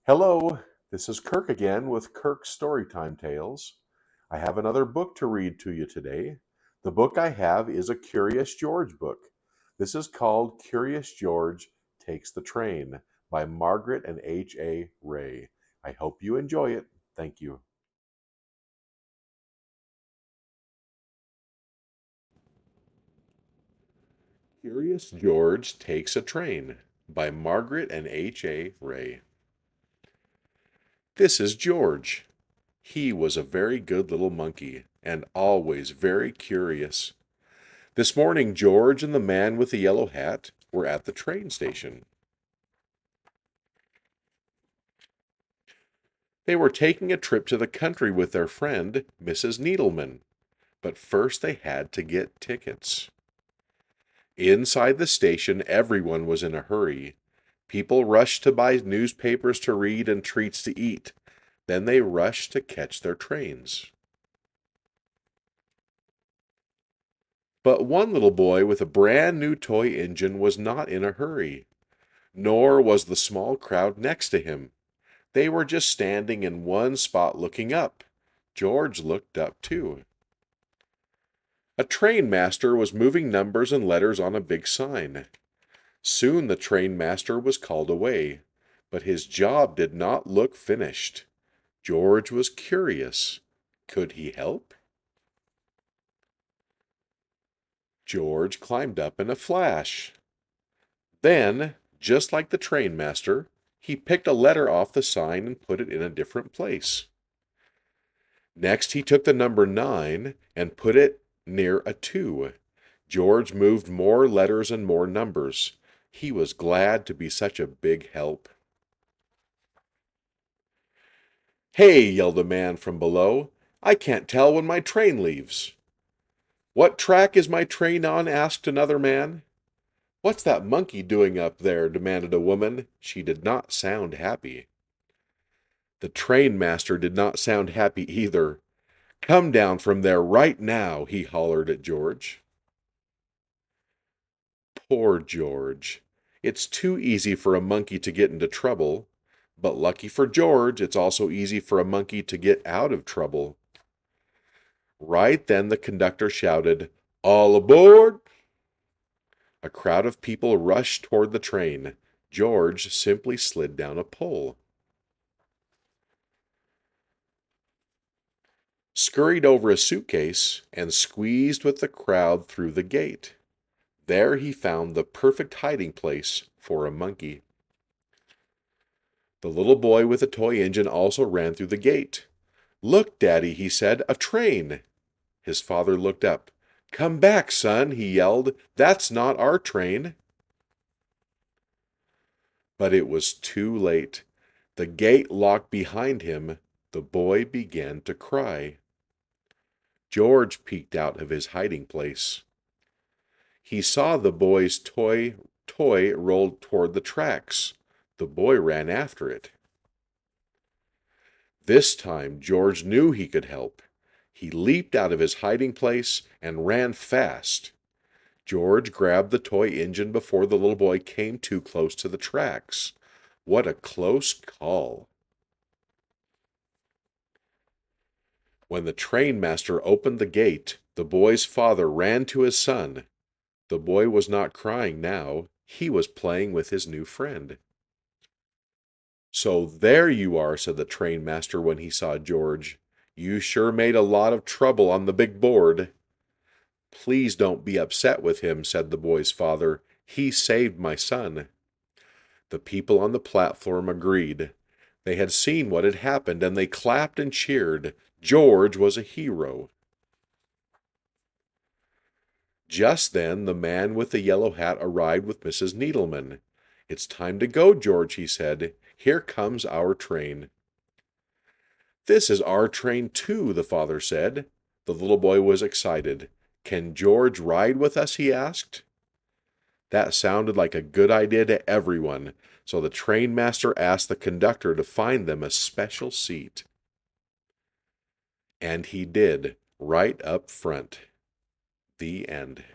Hello, this is Kirk again with Kirk's Storytime Tales. I have another book to read to you today. The book I have is a Curious George book. This is called Curious George Takes the Train by Margret and H.A. Ray. I hope you enjoy it. Thank you. Curious George Takes a Train by Margret and H.A. Ray. This is George. He was a very good little monkey, and always very curious. This morning George and the man with the yellow hat were at the train station. They were taking a trip to the country with their friend, Mrs. Needleman, but first they had to get tickets. Inside the station, everyone was in a hurry. People rushed to buy newspapers to read and treats to eat. Then they rushed to catch their trains. But one little boy with a brand new toy engine was not in a hurry, nor was the small crowd next to him. They were just standing in one spot looking up. George looked up too. A train master was moving numbers and letters on a big sign. Soon the train master was called away, but his job did not look finished. George was curious. Could he help? George climbed up in a flash. Then, just like the train master, he picked a letter off the sign and put it in a different place. Next, he took the number 9 and put it near a 2. George moved more letters and more numbers. He was glad to be such a big help. "Hey!" yelled a man from below. "I can't tell when my train leaves." "What track is my train on?" asked another man. "What's that monkey doing up there?" demanded a woman. She did not sound happy. The train master did not sound happy either. "Come down from there right now," he hollered at George. Poor George. It's too easy for a monkey to get into trouble, but lucky for George, it's also easy for a monkey to get out of trouble. Right then the conductor shouted, "All aboard!" A crowd of people rushed toward the train. George simply slid down a pole, scurried over a suitcase, and squeezed with the crowd through the gate. There he found the perfect hiding place for a monkey. The little boy with the toy engine also ran through the gate. "Look, Daddy," he said, "a train." His father looked up. "Come back, son," he yelled. "That's not our train." But it was too late. The gate locked behind him. The boy began to cry. George peeked out of his hiding place. He saw the boy's toy rolled toward the tracks. The boy ran after it. This time George knew he could help. He leaped out of his hiding place and ran fast. George grabbed the toy engine before the little boy came too close to the tracks. What a close call! When the train master opened the gate, the boy's father ran to his son. The boy was not crying now. He was playing with his new friend. "So there you are," said the train master when he saw George. "You sure made a lot of trouble on the big board." "Please don't be upset with him," said the boy's father. "He saved my son." The people on the platform agreed. They had seen what had happened, and they clapped and cheered. George was a hero. Just then the man with the yellow hat arrived with Mrs. Needleman. "It's time to go, George," he said. "Here comes our train." "This is our train too," the father said. The little boy was excited. "Can George ride with us?" he asked. That sounded like a good idea to everyone, so the train master asked the conductor to find them a special seat. And he did, right up front. The end.